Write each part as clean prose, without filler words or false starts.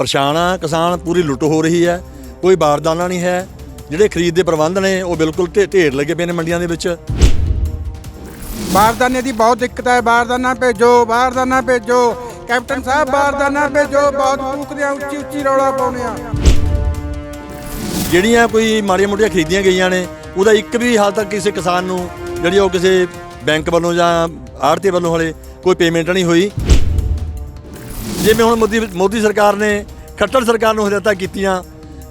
परेशान आ किसान, पूरी लुੱਟ हो रही है, कोई बारदाना नहीं है। ਜਿਹੜੇ ਖਰੀਦ ਦੇ ਪ੍ਰਬੰਧ ਨੇ ਉਹ ਬਿਲਕੁਲ ਢੇਰ ਲੱਗੇ ਪਏ ਨੇ ਮੰਡੀਆਂ ਦੇ ਵਿੱਚ। ਬਾਰਦਾਨੇ ਦੀ ਬਹੁਤ ਦਿੱਕਤ ਹੈ, ਬਾਰਦਾਨਾ ਭੇਜੋ, ਬਾਰਦਾਨਾ ਭੇਜੋ, ਕੈਪਟਨ ਸਾਹਿਬ ਬਾਰਦਾਨਾ ਭੇਜੋ, ਬਹੁਤ ਫੂਕਦੇ ਆ, ਉੱਚੀ ਉੱਚੀ ਰੌਲਾ ਪਾਉਂਦੇ ਆ। ਜਿਹੜੀਆਂ ਕੋਈ ਮਾੜੀਆਂ ਮੋਟੀਆਂ ਖਰੀਦੀਆਂ ਗਈਆਂ ਨੇ ਉਹਦਾ ਇੱਕ ਵੀ ਹਾਲ ਤੱਕ ਕਿਸੇ ਕਿਸਾਨ ਨੂੰ ਜਿਹੜੀ ਉਹ ਕਿਸੇ ਬੈਂਕ ਵੱਲੋਂ ਜਾਂ ਆੜ੍ਹਤੀ ਵੱਲੋਂ ਹਲੇ ਕੋਈ ਪੇਮੈਂਟ ਨਹੀਂ ਹੋਈ। ਜਿਵੇਂ ਹੁਣ ਮੋਦੀ ਸਰਕਾਰ ਨੇ ਖੱਟੜ ਸਰਕਾਰ ਨੂੰ ਹਦਾਇਤਾਂ ਕੀਤੀਆਂ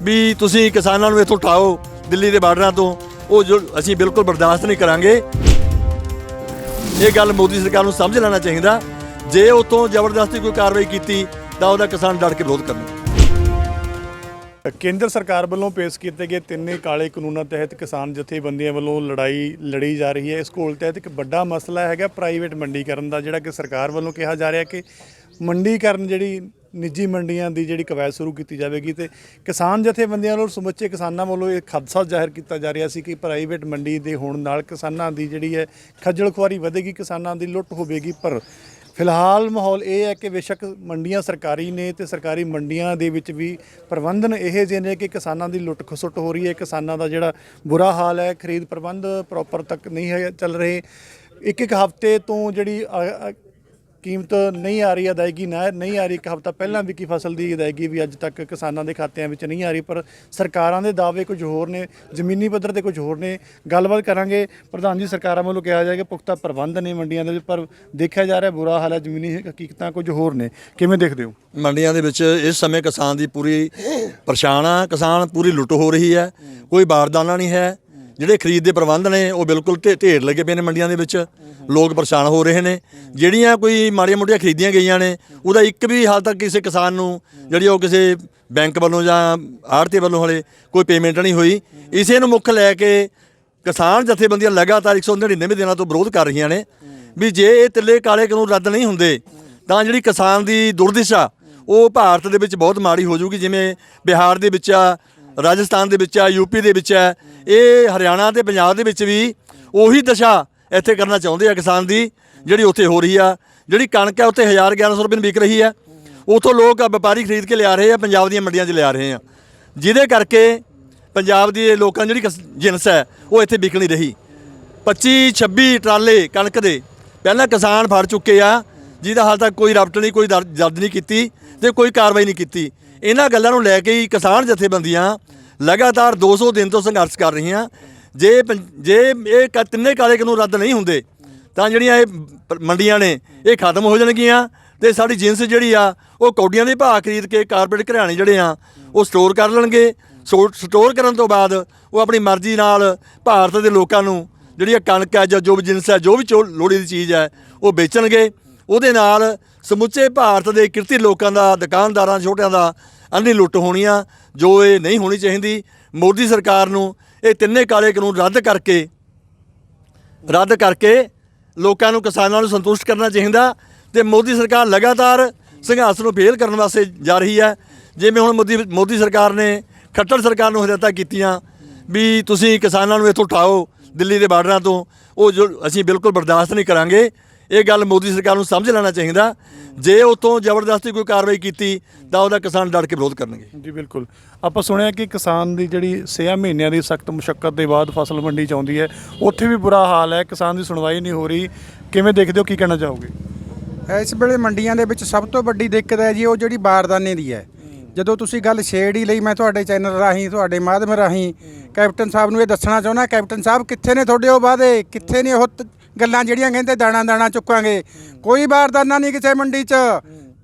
ਵੀ ਤੁਸੀਂ ਕਿਸਾਨਾਂ ਨੂੰ ਇੱਥੋਂ ਉਠਾਓ ਦਿੱਲੀ ਦੇ ਬਾਰਡਰਾਂ ਤੋਂ, ਉਹ ਜੋ ਅਸੀਂ ਬਿਲਕੁਲ ਬਰਦਾਸ਼ਤ ਨਹੀਂ ਕਰਾਂਗੇ। ਇਹ ਗੱਲ ਮੋਦੀ ਸਰਕਾਰ ਨੂੰ ਸਮਝ ਲੈਣਾ ਚਾਹੀਦਾ। ਜੇ ਉੱਥੋਂ ਜ਼ਬਰਦਸਤੀ ਕੋਈ ਕਾਰਵਾਈ ਕੀਤੀ ਤਾਂ ਉਹਦਾ ਕਿਸਾਨ ਡਟ ਕੇ ਵਿਰੋਧ ਕਰਨਾ। ਕੇਂਦਰ ਸਰਕਾਰ ਵੱਲੋਂ ਪੇਸ਼ ਕੀਤੇ ਗਏ ਤਿੰਨੇ ਕਾਲੇ ਕਾਨੂੰਨਾਂ ਤਹਿਤ ਕਿਸਾਨ ਜਥੇਬੰਦੀਆਂ ਵੱਲੋਂ ਲੜਾਈ ਲੜੀ ਜਾ ਰਹੀ ਹੈ। ਇਸ ਘੋਲ ਤਹਿਤ ਇੱਕ ਵੱਡਾ ਮਸਲਾ ਹੈਗਾ ਪ੍ਰਾਈਵੇਟ ਮੰਡੀਕਰਨ ਦਾ, ਜਿਹੜਾ ਕਿ ਸਰਕਾਰ ਵੱਲੋਂ ਕਿਹਾ ਜਾ ਰਿਹਾ ਕਿ ਮੰਡੀਕਰਨ ਜਿਹੜੀ ਨਿੱਜੀ ਮੰਡੀਆਂ ਦੀ ਜਿਹੜੀ ਕਵਾਇਦ ਸ਼ੁਰੂ ਕੀਤੀ ਜਾਵੇਗੀ। ਤੇ ਕਿਸਾਨ ਜਥੇਬੰਦੀਆਂ ਵੱਲੋਂ ਸਮੁੱਚੇ ਕਿਸਾਨਾਂ ਵੱਲੋਂ ਇਹ ਖਦਸ਼ਾ ਜ਼ਾਹਿਰ ਕੀਤਾ ਜਾ ਰਿਹਾ ਸੀ ਕਿ ਪ੍ਰਾਈਵੇਟ ਮੰਡੀ ਦੇ ਹੋਣ ਨਾਲ ਕਿਸਾਨਾਂ ਦੀ ਜਿਹੜੀ ਹੈ ਖੱਜਲ ਖੁਆਰੀ ਵਧੇਗੀ, ਕਿਸਾਨਾਂ ਦੀ ਲੁੱਟ ਹੋਵੇਗੀ। ਪਰ ਫਿਲਹਾਲ ਮਾਹੌਲ ਇਹ ਹੈ ਕਿ ਬੇਸ਼ੱਕ ਮੰਡੀਆਂ ਸਰਕਾਰੀ ਨੇ ਤੇ ਸਰਕਾਰੀ ਮੰਡੀਆਂ ਦੇ ਵਿੱਚ ਵੀ ਪ੍ਰਬੰਧਨ ਇਹ ਜਿਹੇ ਨੇ ਕਿ ਕਿਸਾਨਾਂ ਦੀ ਲੁੱਟ ਖਸੁੱਟ ਹੋ ਰਹੀ ਹੈ। ਕਿਸਾਨਾਂ ਦਾ ਜਿਹੜਾ ਬੁਰਾ ਹਾਲ ਹੈ, ਖਰੀਦ ਪ੍ਰਬੰਧ ਪ੍ਰੋਪਰ ਤੱਕ ਨਹੀਂ ਹੈ ਚੱਲ ਰਹੇ। ਇੱਕ ਹਫ਼ਤੇ ਤੋਂ ਜਿਹੜੀ ਕੀਮਤ ਨਹੀਂ ਆ ਰਹੀ, ਅਦਾਇਗੀ ਨਹੀਂ ਆ ਰਹੀ। ਇੱਕ ਹਫ਼ਤਾ ਪਹਿਲਾਂ ਵੀ ਕੀ ਫਸਲ ਦੀ ਅਦਾਇਗੀ ਵੀ ਅੱਜ ਤੱਕ ਕਿਸਾਨਾਂ ਦੇ ਖਾਤਿਆਂ ਵਿੱਚ ਨਹੀਂ ਆ ਰਹੀ। ਪਰ ਸਰਕਾਰਾਂ ਦੇ ਦਾਅਵੇ ਕੁਝ ਹੋਰ ਨੇ, ਜ਼ਮੀਨੀ ਪੱਧਰ ਤੇ ਕੁਝ ਹੋਰ ਨੇ। ਗੱਲਬਾਤ ਕਰਾਂਗੇ। ਪ੍ਰਧਾਨ ਜੀ, ਸਰਕਾਰਾਂ ਵੱਲੋਂ ਕਿਹਾ ਜਾਏਗਾ ਪੁਖਤਾ ਪ੍ਰਬੰਧ ਨੇ ਮੰਡੀਆਂ ਦੇ, ਪਰ ਦੇਖਿਆ ਜਾ ਰਿਹਾ ਬੁਰਾ ਹਾਲ ਹੈ, ਜ਼ਮੀਨੀ ਹਕੀਕਤਾਂ ਕੁਝ ਹੋਰ ਨੇ। ਕਿਵੇਂ ਦੇਖਦੇ ਹੋ? ਮੰਡੀਆਂ ਦੇ ਵਿੱਚ ਇਸ ਸਮੇਂ ਕਿਸਾਨ ਦੀ ਪੂਰੀ ਪਰੇਸ਼ਾਨ ਆ ਕਿਸਾਨ, ਪੂਰੀ ਲੁੱਟ ਹੋ ਰਹੀ ਹੈ, ਕੋਈ ਬਾਰਦਾਨਾ ਨਹੀਂ ਹੈ। ਜਿਹੜੇ ਖਰੀਦ ਦੇ ਪ੍ਰਬੰਧ ਨੇ ਉਹ ਬਿਲਕੁਲ ਢੇਰ ਲੱਗੇ ਪਏ ਨੇ ਮੰਡੀਆਂ ਦੇ ਵਿੱਚ, ਲੋਕ ਪਰੇਸ਼ਾਨ ਹੋ ਰਹੇ ਨੇ। ਜਿਹੜੀਆਂ ਕੋਈ ਮਾੜੀਆਂ ਮੋਟੀਆਂ ਖਰੀਦੀਆਂ ਗਈਆਂ ਨੇ ਉਹਦਾ ਇੱਕ ਵੀ ਹਾਲ ਤੱਕ ਕਿਸੇ ਕਿਸਾਨ ਨੂੰ ਜਿਹੜੀ ਉਹ ਕਿਸੇ ਬੈਂਕ ਵੱਲੋਂ ਜਾਂ ਆੜ੍ਹਤੀ ਵੱਲੋਂ ਹਲੇ ਕੋਈ ਪੇਮੈਂਟ ਨਹੀਂ ਹੋਈ। ਇਸੇ ਨੂੰ ਮੁੱਖ ਲੈ ਕੇ ਕਿਸਾਨ ਜਥੇਬੰਦੀਆਂ ਲਗਾਤਾਰ 199 ਦਿਨਾਂ ਤੋਂ ਵਿਰੋਧ ਕਰ ਰਹੀਆਂ ਨੇ ਵੀ ਜੇ ਇਹ ਤਿੱਲੇ ਕਾਲੇ ਕਾਨੂੰਨ ਰੱਦ ਨਹੀਂ ਹੁੰਦੇ ਤਾਂ ਜਿਹੜੀ ਕਿਸਾਨ ਦੀ ਦੁਰਦਸ਼ਾ ਉਹ ਭਾਰਤ ਦੇ ਵਿੱਚ ਬਹੁਤ ਮਾੜੀ ਹੋ ਜਾਊਗੀ। ਜਿਵੇਂ ਬਿਹਾਰ ਦੇ ਵਿੱਚ ਆ, ਰਾਜਸਥਾਨ ਦੇ ਵਿੱਚ ਆ, ਯੂਪੀ ਦੇ ਵਿੱਚ ਹੈ, ਇਹ ਹਰਿਆਣਾ ਤੇ ਪੰਜਾਬ ਦੇ ਵਿੱਚ ਵੀ ਉਹੀ ਦਸ਼ਾ ਇੱਥੇ ਕਰਨਾ ਚਾਹੁੰਦੇ ਆ ਕਿਸਾਨ ਦੀ, ਜਿਹੜੀ ਉੱਥੇ ਹੋ ਰਹੀ ਆ। ਜਿਹੜੀ ਕਣਕ ਹੈ ਉੱਥੇ 1000-1100 ਰੁਪਏ ਨੂੰ ਵਿਕ ਰਹੀ ਹੈ। ਉੱਥੋਂ ਲੋਕ ਵਪਾਰੀ ਖਰੀਦ ਕੇ ਲਿਆ ਰਹੇ ਆ, ਪੰਜਾਬ ਦੀਆਂ ਮੰਡੀਆਂ 'ਚ ਲਿਆ ਰਹੇ ਆ, ਜਿਹਦੇ ਕਰਕੇ ਪੰਜਾਬ ਦੇ ਲੋਕਾਂ ਦੀ ਜਿਹੜੀ ਜਿਣਸ ਹੈ ਉਹ ਇੱਥੇ ਵਿਕ ਨਹੀਂ ਰਹੀ। 25-26 ਟਰਾਲੇ ਕਣਕ ਦੇ ਪਹਿਲਾਂ ਕਿਸਾਨ ਫੜ ਚੁੱਕੇ ਆ, ਜਿਹਦਾ ਹਾਲ ਤੱਕ ਕੋਈ ਰਪਟ ਨਹੀਂ, ਕੋਈ ਦਰਜ ਨਹੀਂ ਕੀਤੀ ਤੇ ਕੋਈ ਕਾਰਵਾਈ ਨਹੀਂ ਕੀਤੀ। ਇਹਨਾਂ ਗੱਲਾਂ ਨੂੰ ਲੈ ਕੇ ਹੀ ਕਿਸਾਨ ਜਥੇਬੰਦੀਆਂ ਲਗਾਤਾਰ 200 ਦਿਨ ਤੋਂ ਸੰਘਰਸ਼ ਕਰ ਰਹੀਆਂ। ਜੇ ਇਹ ਤਿੰਨੇ ਕਾਲੇ ਕਾਨੂੰਨ ਰੱਦ ਨਹੀਂ ਹੁੰਦੇ ਤਾਂ ਜਿਹੜੀਆਂ ਇਹ ਮੰਡੀਆਂ ਨੇ ਇਹ ਖਤਮ ਹੋ ਜਾਣਗੀਆਂ ਤੇ ਸਾਡੀ ਜਿੰਸ ਜਿਹੜੀ ਆ ਉਹ ਕੌਡੀਆਂ ਦੇ ਭਾਅ ਖਰੀਦ ਕੇ ਕਾਰਪੋਰੇਟ ਘਰਾਣੇ ਜਿਹੜੇ ਆ ਉਹ ਸਟੋਰ ਕਰ ਲੈਣਗੇ। ਸਟੋਰ ਕਰਨ ਤੋਂ ਬਾਅਦ ਉਹ ਆਪਣੀ ਮਰਜ਼ੀ ਨਾਲ ਭਾਰਤ ਦੇ ਲੋਕਾਂ ਨੂੰ ਜਿਹੜੀ ਆ ਕਣਕ ਹੈ ਜਾਂ ਜੋ ਵੀ ਜਿੰਸ ਹੈ, ਜੋ ਵੀ ਲੋੜੀ ਦੀ ਚੀਜ਼ ਹੈ ਉਹ ਵੇਚਣਗੇ। ਉਹਦੇ ਨਾਲ ਸਮੁੱਚੇ ਭਾਰਤ ਦੇ ਕਿਰਤੀ ਲੋਕਾਂ ਦਾ, ਦੁਕਾਨਦਾਰਾਂ, ਛੋਟਿਆਂ ਦਾ ਅੰਨੀ ਲੁੱਟ ਹੋਣੀ ਆ, ਜੋ ਇਹ ਨਹੀਂ ਹੋਣੀ ਚਾਹੀਦੀ। ਮੋਦੀ ਸਰਕਾਰ ਨੂੰ ਇਹ ਤਿੰਨੇ ਕਾਲੇ ਕਾਨੂੰਨ ਰੱਦ ਕਰਕੇ ਲੋਕਾਂ ਨੂੰ, ਕਿਸਾਨਾਂ ਨੂੰ ਸੰਤੁਸ਼ਟ ਕਰਨਾ ਚਾਹੀਦਾ। ਤੇ ਮੋਦੀ ਸਰਕਾਰ ਲਗਾਤਾਰ ਸੰਘਰਸ਼ ਨੂੰ ਫੇਲ ਕਰਨ ਵਾਸਤੇ ਜਾ ਰਹੀ ਹੈ। ਜਿਵੇਂ ਹੁਣ ਮੋਦੀ ਸਰਕਾਰ ਨੇ ਖੱਟੜ ਸਰਕਾਰ ਨੂੰ ਹਦਾਇਤਾਂ ਕੀਤੀਆਂ ਵੀ ਤੁਸੀਂ ਕਿਸਾਨਾਂ ਨੂੰ ਇੱਥੋਂ ਉਠਾਓ ਦਿੱਲੀ ਦੇ ਬਾਰਡਰਾਂ ਤੋਂ, ਉਹ ਜੋ ਅਸੀਂ ਬਿਲਕੁਲ ਬਰਦਾਸ਼ਤ ਨਹੀਂ ਕਰਾਂਗੇ। ਇਹ ਗੱਲ ਮੋਦੀ ਸਰਕਾਰ ਨੂੰ ਸਮਝ ਲੈਣਾ ਚਾਹੀਦਾ। ਜੇ ਉੱਥੋਂ ਜ਼ਬਰਦਸਤੀ ਕੋਈ ਕਾਰਵਾਈ ਕੀਤੀ ਤਾਂ ਉਹਦਾ ਕਿਸਾਨ ਡਟ ਕੇ ਵਿਰੋਧ ਕਰਨਗੇ। ਜੀ ਬਿਲਕੁਲ। ਆਪਾਂ ਸੁਣਿਆ ਕਿ ਕਿਸਾਨ ਦੀ ਜਿਹੜੀ 6 ਮਹੀਨਿਆਂ ਦੀ ਸਖਤ ਮੁਸ਼ੱਕਤ ਦੇ ਬਾਅਦ ਫਸਲ ਮੰਡੀ 'ਚ ਆਉਂਦੀ ਹੈ, ਉੱਥੇ ਵੀ ਬੁਰਾ ਹਾਲ ਹੈ, ਕਿਸਾਨ ਦੀ ਸੁਣਵਾਈ ਨਹੀਂ ਹੋ ਰਹੀ। ਕਿਵੇਂ ਦੇਖਦੇ ਹੋ, ਕੀ ਕਹਿਣਾ ਚਾਹੋਗੇ? ਇਸ ਵੇਲੇ ਮੰਡੀਆਂ ਦੇ ਵਿੱਚ ਸਭ ਤੋਂ ਵੱਡੀ ਦਿੱਕਤ ਹੈ ਜੀ ਉਹ ਜਿਹੜੀ ਬਾਰਦਾਨੇ ਦੀ ਹੈ। ਜਦੋਂ ਤੁਸੀਂ ਗੱਲ ਛੇੜ ਹੀ ਲਈ, ਮੈਂ ਤੁਹਾਡੇ ਚੈਨਲ ਰਾਹੀਂ, ਤੁਹਾਡੇ ਮਾਧਿਅਮ ਰਾਹੀਂ ਕੈਪਟਨ ਸਾਹਿਬ ਨੂੰ ਇਹ ਦੱਸਣਾ ਚਾਹੁੰਦਾ, ਕੈਪਟਨ ਸਾਹਿਬ ਕਿੱਥੇ ਨੇ ਤੁਹਾਡੇ ਉਹ ਵਾਅਦੇ, ਕਿੱਥੇ ਨੇ ਉਹ ਗੱਲਾਂ ਜਿਹੜੀਆਂ ਕਹਿੰਦੇ ਦਾਣਾ ਚੁੱਕਾਂਗੇ। ਕੋਈ ਬਾਰਦਾਨਾ ਨਹੀਂ ਕਿਸੇ ਮੰਡੀ 'ਚ।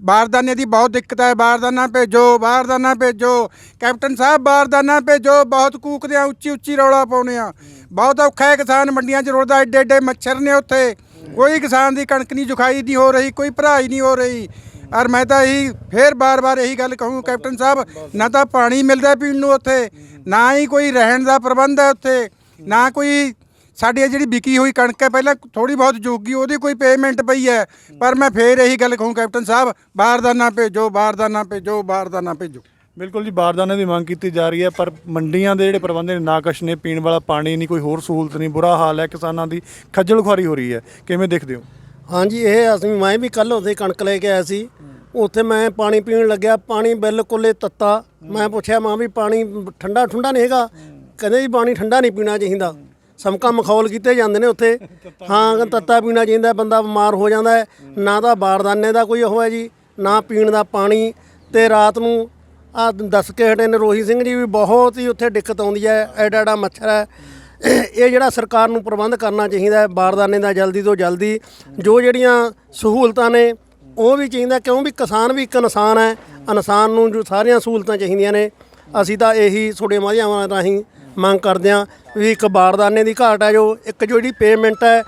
ਬਾਰਦਾਨੇ ਦੀ ਬਹੁਤ ਦਿੱਕਤ ਹੈ, ਬਾਰਦਾਨਾ ਭੇਜੋ, ਬਾਰਦਾਨਾ ਭੇਜੋ, ਕੈਪਟਨ ਸਾਹਿਬ ਬਾਰਦਾਨਾ ਭੇਜੋ, ਬਹੁਤ ਕੂਕਦੇ ਆ, ਉੱਚੀ ਉੱਚੀ ਰੌਲਾ ਪਾਉਂਦੇ ਆ। ਬਹੁਤ ਔਖਾ ਹੈ ਕਿਸਾਨ ਮੰਡੀਆਂ 'ਚ ਰੁਲਦਾ, ਐਡੇ ਐਡੇ ਮੱਛਰ ਨੇ ਉੱਥੇ। ਕੋਈ ਕਿਸਾਨ ਦੀ ਕਣਕ ਨਹੀਂ ਜੁਖਾਈ ਨਹੀਂ ਹੋ ਰਹੀ, ਕੋਈ ਭਰਾਈ ਨਹੀਂ ਹੋ ਰਹੀ। ਔਰ ਮੈਂ ਤਾਂ ਇਹੀ ਫੇਰ ਬਾਰ-ਬਾਰ ਇਹੀ ਗੱਲ ਕਹੂੰ ਕੈਪਟਨ ਸਾਹਿਬ, ਨਾ ਤਾਂ ਪਾਣੀ ਮਿਲਦਾ ਪੀਣ ਨੂੰ ਉੱਥੇ, ਨਾ ਹੀ ਕੋਈ ਰਹਿਣ ਦਾ ਪ੍ਰਬੰਧ ਹੈ ਉੱਥੇ, ਨਾ ਕੋਈ ਸਾਡੀ ਜਿਹੜੀ ਵਿਕੀ ਹੋਈ ਕਣਕ ਹੈ ਪਹਿਲਾਂ ਥੋੜ੍ਹੀ ਬਹੁਤ ਜੋਗੀ ਉਹਦੀ ਕੋਈ ਪੇਮੈਂਟ ਪਈ ਹੈ। ਪਰ ਮੈਂ ਫੇਰ ਇਹੀ ਗੱਲ ਕਹੂੰ ਕੈਪਟਨ ਸਾਹਿਬ, ਬਾਰਦਾਨਾ ਭੇਜੋ, ਬਾਰਦਾਨਾ ਭੇਜੋ, ਬਾਰਦਾਨਾ ਭੇਜੋ। ਬਿਲਕੁਲ ਜੀ, ਬਾਰਦਾਨੇ ਦੀ ਮੰਗ ਕੀਤੀ ਜਾ ਰਹੀ ਹੈ, ਪਰ ਮੰਡੀਆਂ ਦੇ ਜਿਹੜੇ ਪ੍ਰਬੰਧ ਨੇ ਨਾਕਸ਼ ਨੇ, ਪੀਣ ਵਾਲਾ ਪਾਣੀ ਨਹੀਂ, ਕੋਈ ਹੋਰ ਸਹੂਲਤ ਨਹੀਂ, ਬੁਰਾ ਹਾਲ ਹੈ, ਕਿਸਾਨਾਂ ਦੀ ਖੱਜਲ ਖੁਆਰੀ ਹੋ ਰਹੀ ਹੈ। ਕਿਵੇਂ ਦੇਖਦੇ ਹੋ? ਹਾਂਜੀ, ਇਹ ਮੈਂ ਵੀ ਕੱਲ੍ਹ ਉਹਦੇ ਕਣਕ ਲੈ ਕੇ ਆਇਆ ਸੀ। ਉੱਥੇ ਮੈਂ ਪਾਣੀ ਪੀਣ ਲੱਗਿਆ, ਪਾਣੀ ਬਿਲਕੁਲ ਹੀ ਤੱਤਾ। ਮੈਂ ਪੁੱਛਿਆ ਮਾਂ ਵੀ ਪਾਣੀ ਠੰਡਾ ਨਹੀਂ ਹੈਗਾ? ਕਹਿੰਦੇ ਜੀ ਪਾਣੀ ਠੰਡਾ ਨਹੀਂ ਪੀਣਾ ਚਾਹੀਦਾ, ਸਮਕਾ ਮਖੌਲ ਕੀਤੇ ਜਾਂਦੇ ਨੇ ਉੱਥੇ। ਹਾਂ, ਤੱਤਾ ਪੀਣਾ ਚਾਹੀਦਾ, ਬੰਦਾ ਬਿਮਾਰ ਹੋ ਜਾਂਦਾ ਹੈ। ਨਾ ਤਾਂ ਬਾਰਦਾਨੇ ਦਾ ਕੋਈ ਉਹ ਹੈ ਜੀ, ਨਾ ਪੀਣ ਦਾ ਪਾਣੀ। ਤੇ ਰਾਤ ਨੂੰ ਆ ਦੱਸ ਕੇ ਹਟੇ ਨੇ ਰੋਹੀ ਸਿੰਘ ਜੀ ਵੀ ਬਹੁਤ ਹੀ ਉੱਥੇ ਦਿੱਕਤ ਆਉਂਦੀ ਹੈ, ਐਡਾ ਮੱਛਰ ਹੈ। ਇਹ ਜਿਹੜਾ ਸਰਕਾਰ ਨੂੰ ਪ੍ਰਬੰਧ ਕਰਨਾ ਚਾਹੀਦਾ ਹੈ ਬਾਰਦਾਨੇ ਦਾ ਜਲਦੀ ਤੋਂ ਜਲਦੀ। ਜੋ ਜਿਹੜੀਆਂ ਸਹੂਲਤਾਂ ਨੇ ਉਹ ਵੀ ਚਾਹੀਦਾ, ਕਿਉਂ ਵੀ ਕਿਸਾਨ ਵੀ ਇੱਕ ਇਨਸਾਨ ਹੈ, ਇਨਸਾਨ ਨੂੰ ਜੋ ਸਾਰੀਆਂ ਸਹੂਲਤਾਂ ਚਾਹੀਦੀਆਂ ਨੇ। ਅਸੀਂ ਤਾਂ ਇਹੀ ਤੁਹਾਡੇ ਮਾਧਿਅਮਾਂ ਰਾਹੀਂ ਮੰਗ ਕਰਦੇ ਹਾਂ ਵੀ ਇੱਕ ਬਾਰਦਾਨੇ ਦੀ ਘਾਟ ਹੈ, ਜੋ ਇੱਕ ਜਿਹੜੀ ਪੇਮੈਂਟ ਹੈ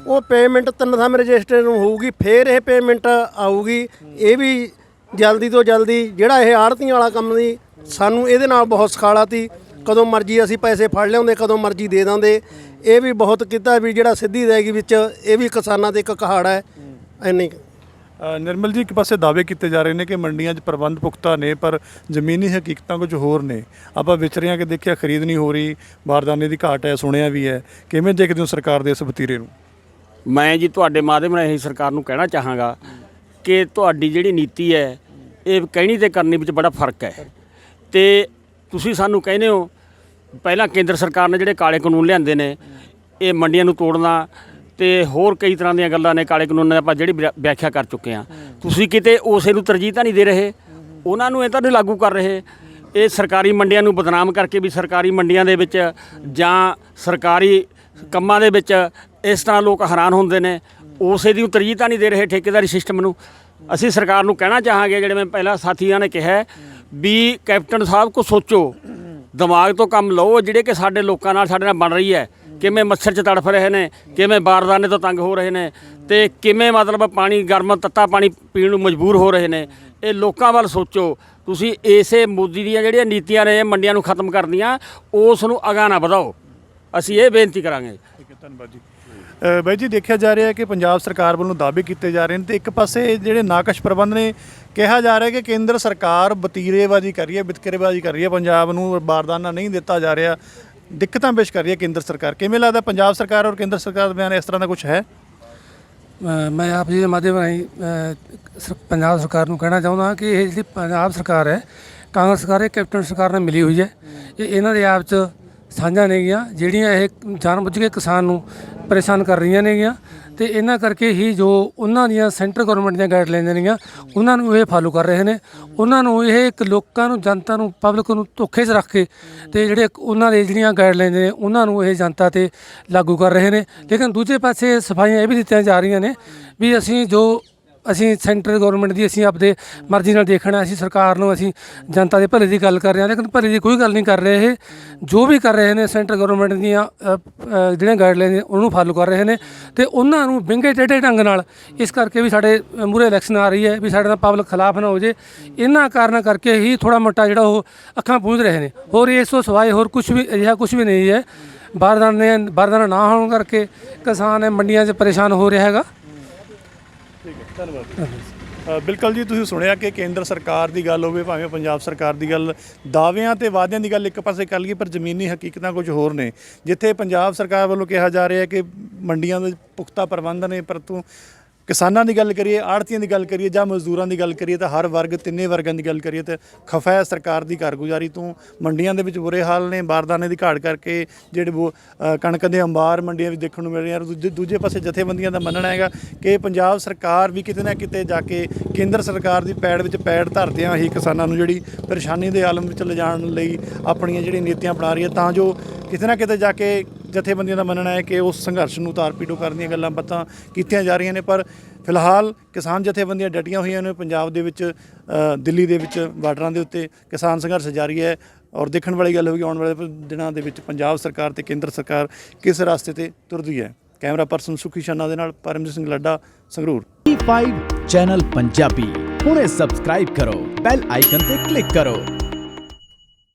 ਉਹ ਪੇਮੈਂਟ 3 ਥੰਮ ਰਜਿਸਟਰ ਨੂੰ ਹੋਊਗੀ, ਫਿਰ ਇਹ ਪੇਮੈਂਟ ਆਊਗੀ। ਇਹ ਵੀ ਜਲਦੀ ਤੋਂ ਜਲਦੀ ਜਿਹੜਾ ਇਹ ਆੜ੍ਹਤੀਆਂ ਵਾਲਾ ਕੰਮ ਦੀ ਸਾਨੂੰ ਇਹਦੇ ਨਾਲ ਬਹੁਤ ਸਖਾਲਾ ਤੀ। ਕਦੋਂ ਮਰਜ਼ੀ ਅਸੀਂ ਪੈਸੇ ਫੜ ਲਿਆਉਂਦੇ, ਕਦੋਂ ਮਰਜ਼ੀ ਦੇ ਦਿੰਦੇ। ਇਹ ਵੀ ਬਹੁਤ ਕੀਤਾ ਵੀ ਜਿਹੜਾ ਸਿੱਧੀ ਅਦਾਇਗੀ ਵਿੱਚ ਇਹ ਵੀ ਕਿਸਾਨਾਂ ਤੇ ਇੱਕ ਕਹਾੜਾ ਹੈ। ਇੰਨੀ ਨਿਰਮਲ ਜੀ, ਇੱਕ ਪਾਸੇ ਦਾਅਵੇ ਕੀਤੇ ਜਾ ਰਹੇ ਨੇ ਕਿ ਮੰਡੀਆਂ 'ਚ ਪ੍ਰਬੰਧ ਪੁਖਤਾ ਨੇ, ਪਰ ਜ਼ਮੀਨੀ ਹਕੀਕਤਾਂ ਕੁਝ ਹੋਰ ਨੇ। ਆਪਾਂ ਵਿਚਰਿਆਂ ਕਿ ਦੇਖਿਆ ਖਰੀਦ ਨਹੀਂ ਹੋ ਰਹੀ, ਬਾਰਦਾਨੇ ਦੀ ਘਾਟ ਹੈ, ਸੁਣਿਆ ਵੀ ਹੈ। ਕਿਵੇਂ ਦੇਖਦੇ ਹੋ ਸਰਕਾਰ ਦੇ ਇਸ ਵਤੀਰੇ ਨੂੰ? ਮੈਂ ਜੀ ਤੁਹਾਡੇ ਮਾਧਿਅਮ ਰਾਹੀਂ ਇਹੀ ਸਰਕਾਰ ਨੂੰ ਕਹਿਣਾ ਚਾਹਾਂਗਾ ਕਿ ਤੁਹਾਡੀ ਜਿਹੜੀ ਨੀਤੀ ਹੈ ਇਹ ਕਹਿਣੀ ਤੇ ਕਰਨੀ ਵਿੱਚ ਬੜਾ ਫਰਕ ਹੈ। ਤੇ ਤੁਸੀਂ ਸਾਨੂੰ ਕਹਿੰਦੇ ਹੋ ਪਹਿਲਾਂ ਕੇਂਦਰ ਸਰਕਾਰ ਨੇ ਜਿਹੜੇ ਕਾਲੇ ਕਾਨੂੰਨ ਲਿਆਂਦੇ ਨੇ, ਇਹ ਮੰਡੀਆਂ ਨੂੰ ਤੋੜਨਾ ਤੇ ਹੋਰ ਕਈ ਤਰ੍ਹਾਂ ਦੀਆਂ ਗੱਲਾਂ ਨੇ ਕਾਲੇ ਕਾਨੂੰਨ ਆਪਾਂ ਜਿਹੜੀ ਵਿਆਖਿਆ ਕਰ ਚੁੱਕੇ ਹਾਂ। ਤੁਸੀਂ ਕਿਤੇ ਉਸੇ ਨੂੰ ਤਰਜੀਹ ਤਾਂ ਨਹੀਂ ਦੇ ਰਹੇ, ਉਹਨਾਂ ਨੂੰ ਇਹ ਤਾਂ ਨਹੀਂ ਲਾਗੂ ਕਰ ਰਹੇ। ਇਹ ਸਰਕਾਰੀ ਮੰਡੀਆਂ ਨੂੰ ਬਦਨਾਮ ਕਰਕੇ ਵੀ ਸਰਕਾਰੀ ਮੰਡੀਆਂ ਦੇ ਵਿੱਚ ਜਾਂ ਸਰਕਾਰੀ ਕੰਮਾਂ ਦੇ ਵਿੱਚ ਇਸ ਤਰ੍ਹਾਂ ਲੋਕ ਹੈਰਾਨ ਹੁੰਦੇ ਨੇ, ਉਸੇ ਦੀ ਤਰਜੀਹ ਤਾਂ ਨਹੀਂ ਦੇ ਰਹੇ ਠੇਕੇਦਾਰੀ ਸਿਸਟਮ ਨੂੰ। ਅਸੀਂ ਸਰਕਾਰ ਨੂੰ ਕਹਿਣਾ ਚਾਹਾਂਗੇ, ਜਿਹੜੇ ਮੈਂ ਪਹਿਲਾਂ ਸਾਥੀਆਂ ਨੇ ਕਿਹਾ ਵੀ ਕੈਪਟਨ ਸਾਹਿਬ ਕੁਛ ਸੋਚੋ, ਦਿਮਾਗ ਤੋਂ ਕੰਮ ਲਓ। ਜਿਹੜੇ ਕਿ ਸਾਡੇ ਲੋਕਾਂ ਨਾਲ ਸਾਡੇ ਨਾਲ ਬਣ ਰਹੀ ਹੈ, ਕਿਵੇਂ ਮੱਛਰ 'ਚ ਤੜਫ ਰਹੇ ਨੇ, ਕਿਵੇਂ ਬਾਰਦਾਨੇ ਤੋਂ ਤੰਗ ਹੋ ਰਹੇ ਨੇ, ਤੇ ਕਿਵੇਂ ਮਤਲਬ ਪਾਣੀ ਗਰਮ ਤੱਤਾ ਪਾਣੀ ਪੀਣ ਨੂੰ ਮਜਬੂਰ ਹੋ ਰਹੇ ਨੇ। ਇਹ ਲੋਕਾਂ ਵੱਲ ਸੋਚੋ। ਤੁਸੀਂ ਇਸੇ ਮੋਦੀ ਦੀਆਂ ਜਿਹੜੀਆਂ ਨੀਤੀਆਂ ਨੇ ਮੰਡੀਆਂ ਨੂੰ ਖਤਮ ਕਰਦੀਆਂ, ਉਸ ਨੂੰ ਅਗਾਂਹ ਨਾ ਵਧਾਓ। ਅਸੀਂ ਇਹ ਬੇਨਤੀ ਕਰਾਂਗੇ। ਠੀਕ ਹੈ, ਧੰਨਵਾਦ ਜੀ। ਬਾਈ ਜੀ, ਦੇਖਿਆ ਜਾ ਰਿਹਾ ਹੈ ਕਿ ਪੰਜਾਬ ਸਰਕਾਰ ਵੱਲੋਂ ਦਾਅਵੇ ਕੀਤੇ ਜਾ ਰਹੇ ਨੇ, ਤੇ ਇੱਕ ਪਾਸੇ ਜਿਹੜੇ ਨਾਕਸ਼ ਪ੍ਰਬੰਧ ਨੇ, ਕਿਹਾ ਜਾ ਰਿਹਾ ਕਿ ਕੇਂਦਰ ਸਰਕਾਰ ਵਤੀਰੇਬਾਜ਼ੀ ਕਰ ਰਹੀ ਹੈ, ਵਿਤਕਰੇਬਾਜ਼ੀ ਕਰ ਰਹੀ ਹੈ, ਪੰਜਾਬ ਨੂੰ ਬਾਰਦਾਨਾ ਨਹੀਂ ਦਿੱਤਾ ਜਾ ਰਿਹਾ, ਦਿੱਕਤਾਂ ਪੇਸ਼ ਕਰ ਰਹੀ ਹੈ ਕੇਂਦਰ ਸਰਕਾਰ। ਕਿਵੇਂ ਲੱਗਦਾ ਪੰਜਾਬ ਸਰਕਾਰ ਔਰ ਕੇਂਦਰ ਸਰਕਾਰ ਦੇ ਇਸ ਤਰ੍ਹਾਂ ਦਾ ਕੁਝ ਹੈ? ਮੈਂ ਆਪ ਜੀ ਦੇ ਮਾਧਿਅਮ ਰਾਹੀਂ ਪੰਜਾਬ ਸਰਕਾਰ ਨੂੰ ਕਹਿਣਾ ਚਾਹੁੰਦਾ ਕਿ ਇਹ ਜਿਹੜੀ ਪੰਜਾਬ ਸਰਕਾਰ ਹੈ, ਕਾਂਗਰਸ ਸਰਕਾਰ ਹੈ, ਕੈਪਟਨ ਸਰਕਾਰ ਨਾਲ ਮਿਲੀ ਹੋਈ ਹੈ। ਇਹ ਇਹਨਾਂ ਦੇ ਆਪ 'ਚ ਸਾਂਝਾਂ ਨੇਗੀਆਂ, ਜਿਹੜੀਆਂ ਇਹ ਜਾਣਬੁੱਝ ਕੇ ਕਿਸਾਨ ਨੂੰ ਪਰੇਸ਼ਾਨ ਕਰ ਰਹੀਆਂ ਨੇਗੀਆਂ। ਤੇ ਇਹਨਾਂ ਕਰਕੇ ਹੀ ਜੋ ਉਹਨਾਂ ਦੀਆਂ ਸੈਂਟਰ ਗਵਰਨਮੈਂਟ ਦੀਆਂ ਗਾਈਡਲਾਈਨਾਂ ਨੇਗੀਆਂ, ਉਹਨਾਂ ਨੂੰ ਇਹ ਫਾਲੋ ਕਰ ਰਹੇ ਨੇ। ਉਹਨਾਂ ਨੂੰ ਇਹ ਇੱਕ ਲੋਕਾਂ ਨੂੰ, ਜਨਤਾ ਨੂੰ, ਪਬਲਿਕ ਨੂੰ ਧੋਖੇ 'ਚ ਰੱਖ ਕੇ ਤੇ ਜਿਹੜੇ ਉਹਨਾਂ ਦੇ ਜਿਹੜੀਆਂ ਗਾਈਡਲਾਈਨ ਨੇ ਉਹਨਾਂ ਨੂੰ ਇਹ ਜਨਤਾ 'ਤੇ ਲਾਗੂ ਕਰ ਰਹੇ ਨੇ। ਲੇਕਿਨ ਦੂਜੇ ਪਾਸੇ ਸਫਾਈਆਂ ਇਹ ਵੀ ਦਿੱਤੀਆਂ ਜਾ ਰਹੀਆਂ ਨੇ ਵੀ ਅਸੀਂ ਸੈਂਟਰ ਗਵਰਨਮੈਂਟ ਦੀ ਅਸੀਂ ਆਪਦੇ ਮਰਜ਼ੀ ਨਾਲ ਦੇਖਣਾ, ਅਸੀਂ ਸਰਕਾਰ ਨੂੰ, ਅਸੀਂ ਜਨਤਾ ਦੇ ਭਲੇ ਦੀ ਗੱਲ ਕਰ ਰਹੇ ਹਾਂ। ਲੇਕਿਨ ਭਲੇ ਦੀ ਕੋਈ ਗੱਲ ਨਹੀਂ ਕਰ ਰਹੇ। ਇਹ ਜੋ ਵੀ ਕਰ ਰਹੇ ਨੇ ਸੈਂਟਰ ਗਵਰਨਮੈਂਟ ਦੀਆਂ ਜਿਹੜੀਆਂ ਗਾਈਡਲਾਈਨ ਨੇ ਉਹਨੂੰ ਫਾਲੋ ਕਰ ਰਹੇ ਨੇ ਤੇ ਉਹਨਾਂ ਨੂੰ ਵਿੰਗੇ ਟੇਢੇ ਢੰਗ ਨਾਲ, ਇਸ ਕਰਕੇ ਵੀ ਸਾਡੇ ਮੂਹਰੇ ਇਲੈਕਸ਼ਨ ਆ ਰਹੀ ਹੈ ਵੀ ਸਾਡੇ ਨਾਲ ਪਬਲਿਕ ਖਿਲਾਫ ਨਾ ਹੋ ਜੇ, ਇਹਨਾਂ ਕਾਰਨਾਂ ਕਰਕੇ ਹੀ ਥੋੜ੍ਹਾ ਮੋਟਾ ਜਿਹੜਾ ਉਹ ਅੱਖਾਂ ਪੂੰਝ ਰਹੇ ਨੇ। ਹੋਰ ਇਸ ਤੋਂ ਸਿਵਾਏ ਹੋਰ ਕੁਝ ਵੀ ਅਜਿਹਾ ਕੁਝ ਵੀ ਨਹੀਂ ਹੈ। ਬਾਰਦਾਨਾ ਨਾ ਹੋਣ ਕਰਕੇ ਕਿਸਾਨ ਮੰਡੀਆਂ 'ਚ ਪਰੇਸ਼ਾਨ ਹੋ ਰਿਹਾ ਹੈਗਾ। ਧੰਨਵਾਦ। ਬਿਲਕੁਲ ਜੀ, ਤੁਸੀਂ ਸੁਣਿਆ ਕਿ ਕੇਂਦਰ ਸਰਕਾਰ ਦੀ ਗੱਲ ਹੋਵੇ ਭਾਵੇਂ ਪੰਜਾਬ ਸਰਕਾਰ ਦੀ ਗੱਲ, ਦਾਅਵਿਆਂ ਤੇ ਵਾਅਦਿਆਂ ਦੀ ਗੱਲ ਇੱਕ ਪਾਸੇ ਕਰ ਲਈਏ, ਪਰ ਜ਼ਮੀਨੀ ਹਕੀਕਤਾਂ ਕੁਝ ਹੋਰ ਨੇ। ਜਿੱਥੇ ਪੰਜਾਬ ਸਰਕਾਰ ਵੱਲੋਂ ਕਿਹਾ ਜਾ ਰਿਹਾ ਹੈ ਕਿ ਮੰਡੀਆਂ ਦੇ ਪੁਖਤਾ ਪ੍ਰਬੰਧ ਨੇ, ਪਰੰਤੂ ਕਿਸਾਨਾਂ ਦੀ ਗੱਲ ਕਰੀਏ, ਆੜ੍ਹਤੀਆਂ ਦੀ ਗੱਲ ਕਰੀਏ ਜਾਂ ਮਜ਼ਦੂਰਾਂ ਦੀ ਗੱਲ ਕਰੀਏ ਤਾਂ ਹਰ ਵਰਗ, ਤਿੰਨੇ ਵਰਗਾਂ ਦੀ ਗੱਲ ਕਰੀਏ ਤਾਂ ਖਫਾ ਹੈ ਸਰਕਾਰ ਦੀ ਕਾਰਗੁਜ਼ਾਰੀ ਤੋਂ। ਮੰਡੀਆਂ ਦੇ ਵਿੱਚ ਬੁਰੇ ਹਾਲ ਨੇ, ਬਾਰਦਾਨੇ ਦੀ ਘਾਟ ਕਰਕੇ ਜਿਹੜੇ ਕਣਕ ਦੇ ਅੰਬਾਰ ਮੰਡੀਆਂ ਵਿੱਚ ਦੇਖਣ ਨੂੰ ਮਿਲ ਰਹੇ ਹਨ। ਦੂਜੇ ਪਾਸੇ ਜਥੇਬੰਦੀਆਂ ਦਾ ਮੰਨਣਾ ਹੈਗਾ ਕਿ ਪੰਜਾਬ ਸਰਕਾਰ ਵੀ ਕਿਤੇ ਨਾ ਕਿਤੇ ਜਾ ਕੇ ਕੇਂਦਰ ਸਰਕਾਰ ਦੀ ਪੈੜ ਵਿੱਚ ਪੈੜ ਧਰਦਿਆਂ ਹੀ ਕਿਸਾਨਾਂ ਨੂੰ ਜਿਹੜੀ ਪਰੇਸ਼ਾਨੀ ਦੇ ਆਲਮ ਵਿੱਚ ਲਿਜਾਣ ਲਈ ਆਪਣੀਆਂ ਜਿਹੜੀਆਂ ਨੀਤੀਆਂ ਅਪਣਾ ਰਹੀ ਹੈ, ਤਾਂ ਜੋ ਕਿਤੇ ਨਾ ਕਿਤੇ ਜਾ ਕੇ ਜਥੇਬੰਦੀਆਂ ਦਾ ਮੰਨਣਾ ਹੈ ਕਿ ਉਸ ਸੰਘਰਸ਼ ਨੂੰ ਤਾਰ ਪੀੜੋ ਕਰਨ ਦੀਆਂ ਗੱਲਾਂ ਬਾਤਾਂ ਕੀਤੀਆਂ ਜਾ ਰਹੀਆਂ ਨੇ। ਪਰ ਫਿਲਹਾਲ ਕਿਸਾਨ ਜਥੇਬੰਦੀਆਂ ਡਟੀਆਂ ਹੋਈਆਂ ਨੇ। ਪੰਜਾਬ ਦੇ ਵਿੱਚ, ਦਿੱਲੀ ਦੇ ਵਿੱਚ ਬਾਰਡਰਾਂ ਦੇ ਉੱਤੇ ਕਿਸਾਨ ਸੰਘਰਸ਼ ਜਾਰੀ ਹੈ ਔਰ ਦੇਖਣ ਵਾਲੀ ਗੱਲ ਹੋਵੇਗੀ ਆਉਣ ਵਾਲੇ ਦਿਨਾਂ ਦੇ ਵਿੱਚ ਪੰਜਾਬ ਸਰਕਾਰ ਤੇ ਕੇਂਦਰ ਸਰਕਾਰ ਕਿਸ ਰਸਤੇ ਤੇ ਤੁਰਦੀ ਹੈ। ਕੈਮਰਾ ਪਰਸਨ ਸੁਖੀ ਸ਼ਰਮਾ ਦੇ ਨਾਲ ਪਰਮਜੀਤ ਸਿੰਘ ਲੱਡਾ, ਸੰਗਰੂਰ। E5 ਚੈਨਲ ਪੰਜਾਬੀ ਹੁਣੇ ਸਬਸਕ੍ਰਾਈਬ ਕਰੋ, ਬੈਲ ਆਈਕਨ ਤੇ ਕਲਿੱਕ ਕਰੋ।